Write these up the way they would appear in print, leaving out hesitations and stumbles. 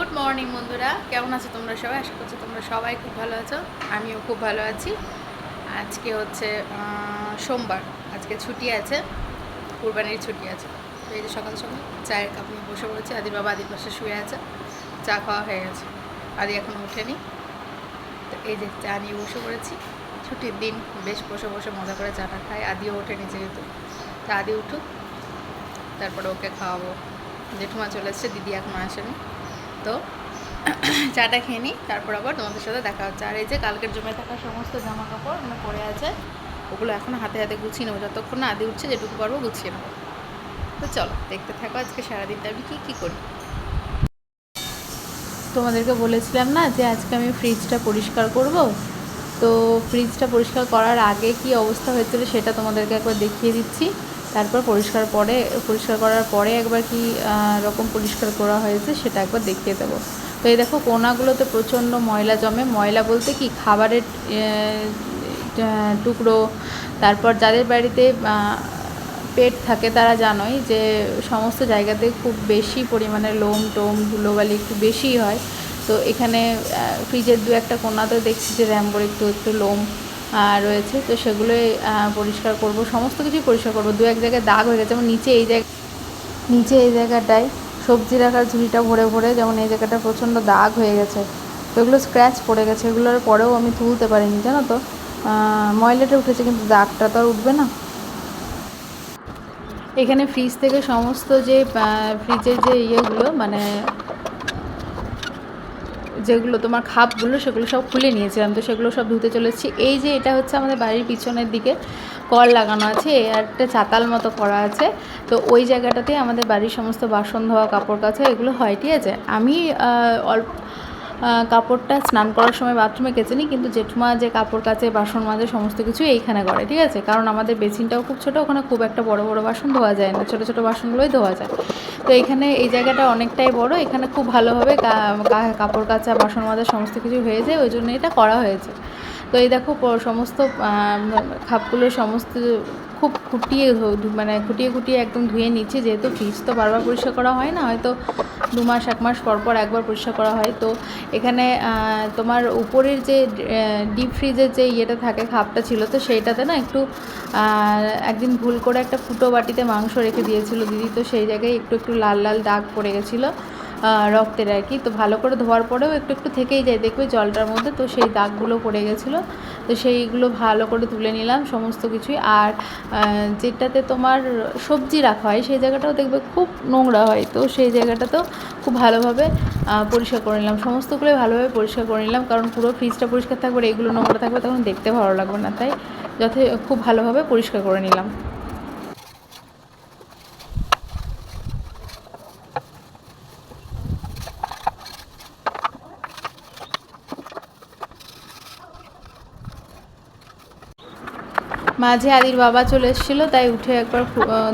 Good morning বন্ধুরা, কেমন আছো তোমরা সবাই? আশা করছি তোমরা সবাই খুব ভালো আছো। আমিও খুব ভালো আছি। আজকে হচ্ছে সোমবার, আজকে ছুটি আছে, কুরবানির ছুটি আছে। তো এই যে সকাল সকাল চায়ের কাপ নিয়ে বসে পড়েছি। আদির বাবা আদির পাশে শুয়ে আছে, চা খাওয়া হয়ে গেছে, আদি এখনও ওঠেনি। তো এই যে চা নিয়ে বসে পড়েছি। ছুটির দিন বেশ বসে বসে মজা করে চাটা খাই। আদিও ওঠেনি যেহেতু, তা আদি উঠুক, তারপরে ওকে খাওয়াবো। জেঠুমা চলে এসছে, দিদি এখনও আসেনি। তো চাটা খেয়ে নিই, তারপর আবার তোমাদের সাথে দেখা হচ্ছে। আর এই যে কালকের জমে থাকা সমস্ত জামা কাপড় মানে পড়ে আছে, ওগুলো এখন হাতে হাতে গুছিয়ে নেবো। যতক্ষণ না আদি উঠছে যেটুকু পারবো গুছিয়ে নেবো। তো চলো দেখতে থাকো আজকে সারাদিনটা আমি কী করি। তোমাদেরকে বলেছিলাম না যে আজকে আমি ফ্রিজটা পরিষ্কার করব। তো ফ্রিজটা পরিষ্কার করার আগে কি অবস্থা হয়েছিল সেটা তোমাদেরকে একবার দেখিয়ে দিচ্ছি। তারপর পরিষ্কার করার পরে একবার কি রকম পরিষ্কার করা হয়েছে সেটা একবার দেখিয়ে দেবো। তো এই দেখো কোনাগুলোতে প্রচণ্ড ময়লা জমে। ময়লা বলতে কি খাবারের টুকরো, তারপর যাদের বাড়িতে পেট থাকে তারা জানোই যে সমস্ত জায়গাতে খুব বেশি পরিমাণে লোম টোম ধুলোবালি একটু বেশি হয়। তো এখানে ফ্রিজের দু একটা কোনাতে দেখছি যে র্যাম্বোর একটু একটু লোম রয়েছে। তো সেগুলোই পরিষ্কার করব, সমস্ত কিছুই পরিষ্কার করব। দু এক জায়গায় দাগ হয়ে গেছে, যেমন নিচে এই জায়গাটায় সবজি রাখার ঝুড়িটা ভরে ভরে যেমন এই জায়গাটা প্রচণ্ড দাগ হয়ে গেছে। তো এগুলো স্ক্র্যাচ পড়ে গেছে, এগুলোর পরেও আমি তুলতে পারিনি জানো তো। ময়লাটা উঠেছে কিন্তু দাগটা তো আর উঠবে না। এখানে ফ্রিজ থেকে সমস্ত যে ফ্রিজের যে ইয়েগুলো মানে যেগুলো তোমার খাপগুলো সেগুলো সব খুলে নিয়েছিলাম। তো সেগুলো সব ধুতে চলেছি। এই যে এটা হচ্ছে আমাদের বাড়ির পিছনের দিকে কল লাগানো আছে, আর একটা চাতাল মতো করা আছে। তো ওই জায়গাটাতে আমাদের বাড়ির সমস্ত বাসন ধোয়া কাপড় কাচা এগুলো হয়, ঠিক আছে। আমি অল্প কাপড়টা স্নান করার সময় বাথরুমে কেচে নিই, কিন্তু জেঠুমা যে কাপড় কাচে বাসন মাজে সমস্ত কিছু এইখানে করে, ঠিক আছে। কারণ আমাদের বেসিনটাও খুব ছোটো, ওখানে খুব একটা বড় বড় বাসন ধোয়া যায় না, ছোটো ছোটো বাসনগুলোই ধোয়া যায়। তো এখানে এই জায়গাটা অনেকটাই বড়, এখানে খুব ভালোভাবে কাপড় কাচা বাসন মাজা সমস্ত কিছু হয়ে যায়, ওই জন্য এটা করা হয়েছে। তো এই দেখো সমস্ত খাপগুলো সমস্ত খুব খুঁটিয়ে খুঁটিয়ে একদম ধুয়ে নিচ্ছি, যেহেতু ফ্রিজ তো বারবার পরিষ্কার করা হয় না, হয়তো 2 মাস 1 মাস পর পর একবার পরিষ্কার করা হয়। তো এখানে তোমার উপরের যে ডিপ ফ্রিজের যে ইয়েটা থাকে খাপটা ছিল, তো সেইটাতে না একটু একদিন ভুল করে একটা ফুটো বাটিতে মাংস রেখে দিয়েছিল দিদি। তো সেই জায়গায় একটু একটু লাল লাল দাগ পড়ে গেছিলো রক্তের আর কি। তো ভালো করে ধোয়ার পরেও একটু একটু থেকেই যায় দেখবে জলটার মধ্যে। তো সেই দাগগুলো পড়ে গেছিলো, তো সেইগুলো ভালো করে তুলে নিলাম সমস্ত কিছুই। আর যেটাতে তোমার সবজি রাখা হয় সেই জায়গাটাও দেখবে খুব নোংরা হয়, তো সেই জায়গাটাতেও খুব ভালোভাবে পরিষ্কার করে নিলাম। সমস্তগুলোই ভালোভাবে পরিষ্কার করে নিলাম, কারণ পুরো ফ্রিজটা পরিষ্কার থাকবে, এইগুলো নোংরা থাকবে, তখন দেখতে ভালো লাগবে না, তাই খুব ভালোভাবে পরিষ্কার করে নিলাম। মাঝে আদির বাবা চলে এসেছিলো, তাই উঠে একবার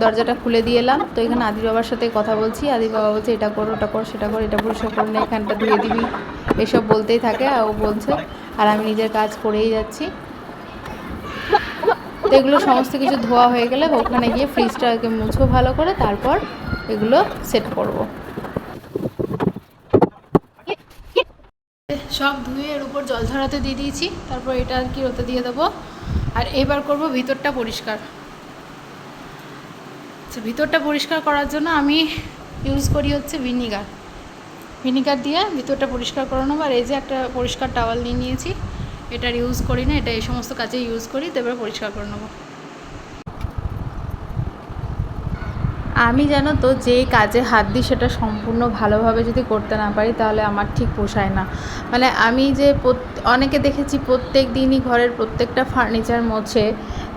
দরজাটা খুলে দিয়ে এলাম। তো এখানে আদির বাবার সাথে কথা বলছি। আদির বাবা বলছে এটা করো ওটা করো সেটা করো, এটা পরিষ্কার করে না, এখানটা ধুয়ে দিবি, এসব বলতেই থাকে। আর ও বলছে, আর আমি নিজের কাজ করেই যাচ্ছি। তো এগুলো সমস্ত কিছু ধোয়া হয়ে গেলে ওখানে গিয়ে ফ্রিজটাকে মুছো ভালো করে, তারপর এগুলো সেট করব। সব ধুয়ে এর উপর জল ঝরাতে দিয়ে দিয়েছি, তারপর এটা আর কি হতে দিয়ে দেবো। আর এবার করব ভিতরটা পরিষ্কার। ভিতরটা পরিষ্কার করার জন্য আমি ইউজ করি হচ্ছে ভিনিগার দিয়ে ভিতরটা পরিষ্কার করে নেবো। আর এই যে একটা পরিষ্কার টাওয়াল নিয়ে নিয়েছি, এটার ইউজ করি না, এটা এই সমস্ত কাজে ইউজ করি, তো এবার পরিষ্কার করে নেবো। আমি জানো তো যেই কাজে হাত দিই সেটা সম্পূর্ণ ভালোভাবে যদি করতে না পারি তাহলে আমার ঠিক পোষায় না। মানে আমি যে অনেকে দেখেছি প্রত্যেক দিনই ঘরের প্রত্যেকটা ফার্নিচার মোছে।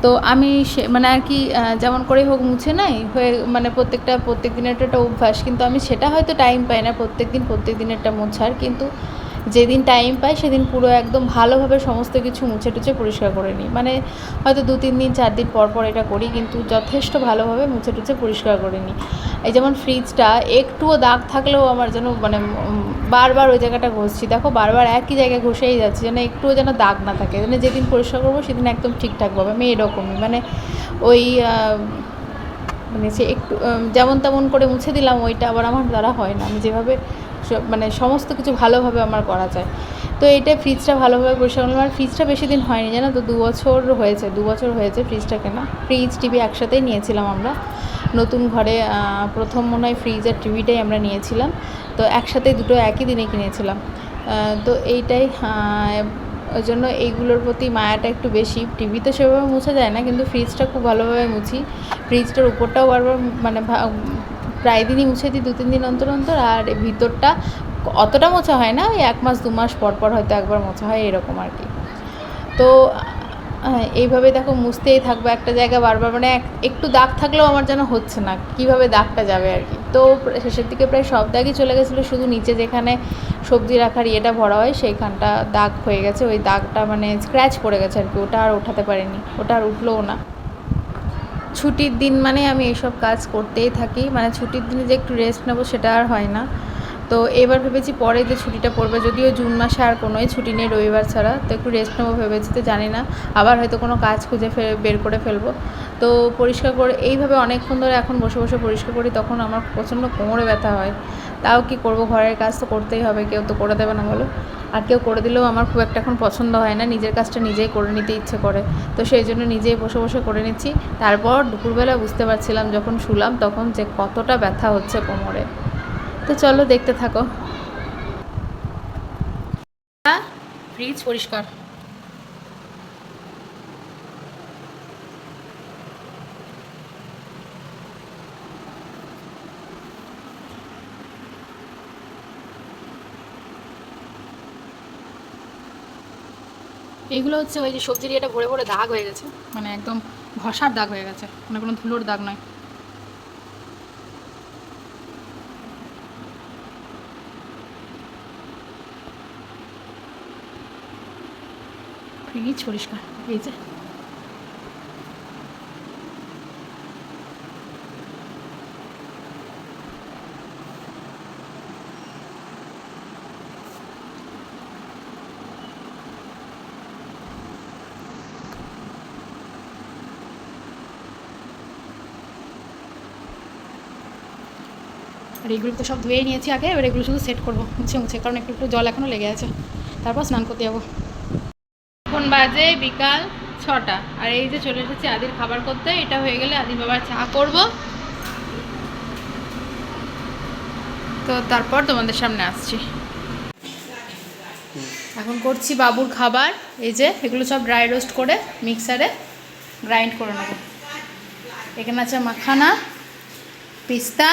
তো আমি মানে আর কি যেমন করেই হোক মুছে নাই হয়ে, মানে প্রত্যেক দিনের একটা অভ্যাস, কিন্তু আমি সেটা হয়তো টাইম পাই না প্রত্যেক দিনেরটা মোছার। কিন্তু যেদিন টাইম পাই সেদিন পুরো একদম ভালোভাবে সমস্ত কিছু মুছে টুছে পরিষ্কার করে নিই। মানে হয়তো 2-3 দিন 4 দিন পর পর এটা করি, কিন্তু যথেষ্ট ভালোভাবে মুছে টুছে পরিষ্কার করে নিই। এই যেমন ফ্রিজটা একটুও দাগ থাকলেও আমার যেন মানে বারবার ওই জায়গাটা ঘষছি, দেখো বারবার একই জায়গায় ঘষেই যাচ্ছি, যেন একটুও যেন দাগ না থাকে। মানে যেদিন পরিষ্কার করবো সেদিন একদম ঠিকঠাকভাবে আমি এরকমই মানে ওই মানে সে একটু যেমন তেমন করে মুছে দিলাম, ওইটা আবার আমার দ্বারা হয় না। আমি যেভাবে মানে সমস্ত কিছু ভালোভাবে আমার করা যায়। তো এইটা ফ্রিজটা ভালোভাবে পরিষ্কার করলাম। আর ফ্রিজটা বেশি দিন হয়নি জানো তো, 2 বছর হয়েছে, 2 বছর হয়েছে ফ্রিজটা কেনা। ফ্রিজ টিভি একসাথেই নিয়েছিলাম আমরা নতুন ঘরে, প্রথম মনে হয় ফ্রিজ আর টিভিটাই আমরা নিয়েছিলাম। তো একসাথেই দুটো একই দিনে কিনেছিলাম। তো এইটাই ওই জন্য এইগুলোর প্রতি মায়াটা একটু বেশি। টিভি তো সেভাবে মুছা যায় না, কিন্তু ফ্রিজটা খুব ভালোভাবে মুছি। ফ্রিজটার উপরটাও বারবার মানে প্রায় দিনই মুছে দিই, 2-3 দিন অন্তর অন্তর। আর ভিতরটা অতটা মোছা হয় না, ওই 1 মাস 2 মাস পর পর হয়তো একবার মোছা হয়, এরকম আর কি। তো এইভাবে দেখো মুছতেই থাকবো একটা জায়গা বারবার, মানে একটু দাগ থাকলেও আমার যেন হচ্ছে না, কীভাবে দাগটা যাবে আর কি। তো শেষের দিকে প্রায় সব দাগই চলে গেছিলো, শুধু নিচে যেখানে সবজি রাখার ইয়েটা ভরা হয় সেইখানটা দাগ হয়ে গেছে, ওই দাগটা মানে স্ক্র্যাচ পড়ে গেছে আর কি, ওটা আর ওঠাতে পারিনি, ওটা আর উঠলোও না। ছুটির দিন মানে আমি এইসব কাজ করতেই থাকি, মানে ছুটির দিনে যে একটু রেস্ট নেবো সেটা আর হয় না। তো এবার ভেবেছি পরে যে ছুটিটা পড়বে, যদিও জুন মাসে আর কোনোই ছুটি নেই রবিবার ছাড়া, তো একটু রেস্ট নেবো ভেবেছি। তো জানি না, আবার হয়তো কোনো কাজ খুঁজে বের করে ফেলবো। তো পরিষ্কার করে এইভাবে অনেকক্ষণ ধরে এখন বসে বসে পরিষ্কার করি, তখন আমার প্রচণ্ড কোমরে ব্যথা হয়। তাও কি করব, ঘরের কাজ তো করতেই হবে, কেউ তো করে দেবে না বলো। আর কেউ করে দিলেও আমার খুব একটা এখন পছন্দ হয় না, নিজের কাজটা নিজেই করে নিতে ইচ্ছে করে। তো সেই জন্য নিজেই বসে বসে করে নিচ্ছি। তারপর দুপুরবেলা বুঝতে পারছিলাম যখন শুলাম তখন যে কতটা ব্যথা হচ্ছে কোমরে। তো চলো দেখতে থাকো। ফ্রিজ পরিষ্কার। এইগুলো হচ্ছে ওই যে সবজির এটা ভরে ভরে দাগ হয়ে গেছে, মানে একদম ঘষার দাগ হয়ে গেছে, মানে কোনো ধুলোর দাগ নয়। ফ্রিজ পরিষ্কার এই যে। আর এগুলো তো সব ধুয়ে নিয়েছি আগে, এবার এগুলো শুধু সেট করবো মুছে মুছে, কারণ একটু একটু জল এখনও লেগে আছে। তারপর স্নান করতে যাবো। এখন বাজে বিকাল 6টা, আর এই যে চলে এসেছি আদির খাবার করতে। এটা হয়ে গেলে আদির বাবার চা করব, তো তারপর তোমাদের সামনে আসছি। এখন করছি বাবুর খাবার। এই যে এগুলো সব ড্রাই রোস্ট করে মিক্সারে গ্রাইন্ড করে নেব। এখানে আছে মাখানা, পিস্তা,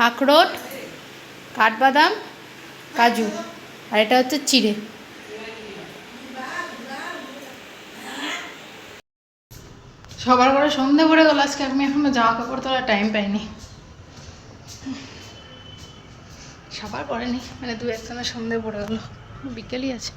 আখরোট, কাঠবাদাম, কাজু, আর এটা হচ্ছে চিড়ে। সবার করে সন্ধে পড়ে গেল আজকে, আমি এখনো জামা কাপড় তোলার টাইম পাইনি। সবার পড়েনি, মানে দু একজনের সন্ধে পড়ে গেল, বিকেলই আছে।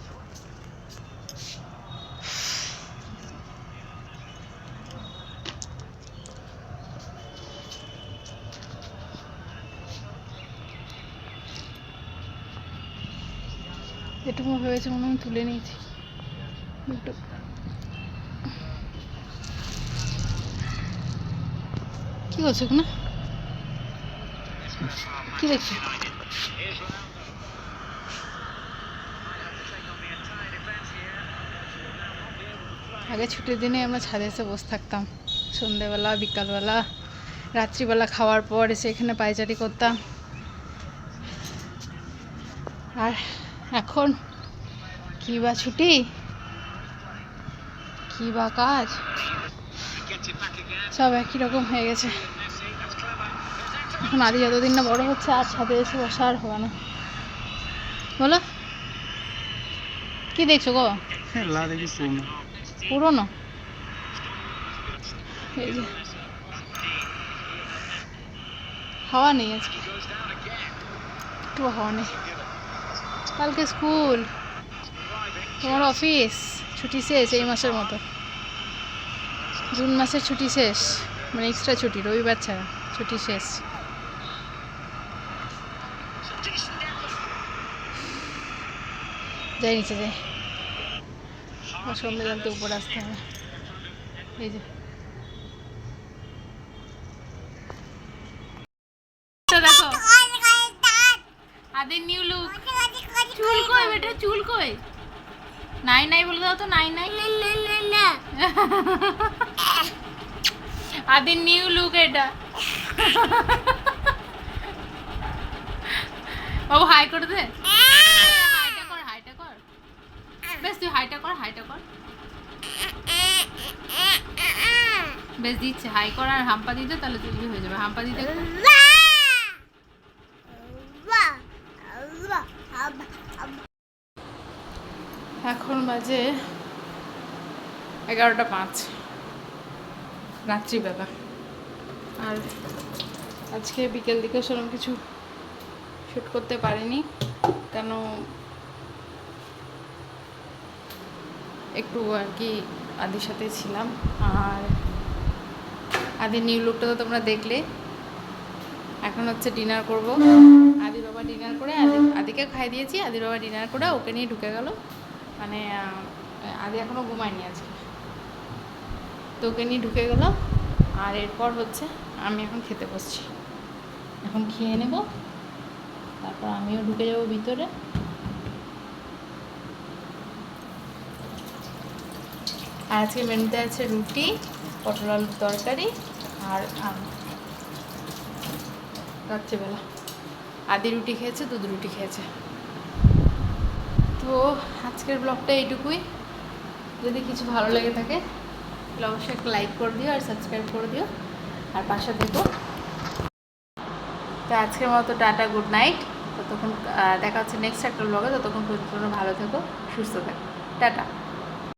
এটুকু ভেবেছি মনে আমি তুলে নিয়েছি একটু। কি করছো না, কি দেখছো? আগে ছুটির দিনে আমরা ছাদে এসে বসে থাকতাম, সন্ধেবেলা বিকালবেলা রাত্রিবেলা খাওয়ার পর এসে এখানে পায়চারি করতাম। আর এখন কী বা ছুটি, কী বা কাজ, সব একই রকম হয়ে গেছে। এখন আদি যতদিন না বড় হচ্ছে আর ছাদে এসে বসা আর হবে না, বলো। কি দেখছো গো? পুরোনো এই যে হাওয়া নেই আজকে, একটু হাওয়া নেই। কালকে স্কুল, তোমার অফিস ছুটি শেষ এই মাসের মতো। জুন মাসের ছুটি শেষ, মানে এক্সট্রা ছুটি রবিবার ছাড়া ছুটি শেষ। যাই নিচে যাই, সন্ধ্যে জানতে উপরে আসতে হবে। এই যে দেখো আদির নিউ লুক। চুল কই বেটা, চুল কই? নাই নাই বলে দাও তো, নাই নাই। আদির নিউ লুক এটা। বাবু হাই করে দে। হাইটা কর, হাইটা কর। বেশ তুই হাইটা কর, হাইটা কর। বেশ দিচ্ছে, হাই কর আর হাম্পা দিতে, তাহলে তুই হয়ে যাবে। হাম্পা দিতে এখন বাজে 11:05 রাত্রিবেলা। আর আজকে বিকেল দিকে সেরকম কিছু শ্যুট করতে পারিনি, কেন একটু আর কি আদির সাথে ছিলাম। আর আদির নিউ লুকটা তো তোমরা দেখলে। এখন হচ্ছে ডিনার করব। আদির বাবা ডিনার করে আদিকে খাই দিয়েছি। আদির বাবা ডিনার করে ওকে নিয়ে ঢুকে গেল, মানে আদি এখনও ঘুমায়নি আজকে, তো ওকে নিয়ে ঢুকে গেল। আর এরপর হচ্ছে আমি এখন খেতে বসছি। এখন খেয়ে নেব, তারপর আমিও ঢুকে যাব ভিতরে। আর আজকে মেনুতে আছে রুটি, পটল আলুর তরকারি আর আম। রাত্রিবেলা আদি রুটি খেয়েছে, দুধ রুটি খেয়েছে। তো আজকের ব্লগটা এইটুকুই। যদি কিছু ভালো লেগে থাকে তাহলে অবশ্যই একটা লাইক করে দিও আর সাবস্ক্রাইব করে দিও আর পাশে থেকো। তো আজকের মতো টাটা, গুড নাইট। ততক্ষণ দেখা হচ্ছে নেক্সট একটা ব্লগে। ততক্ষণ পর্যন্ত ভালো থেকো, সুস্থ থেকো, টাটা।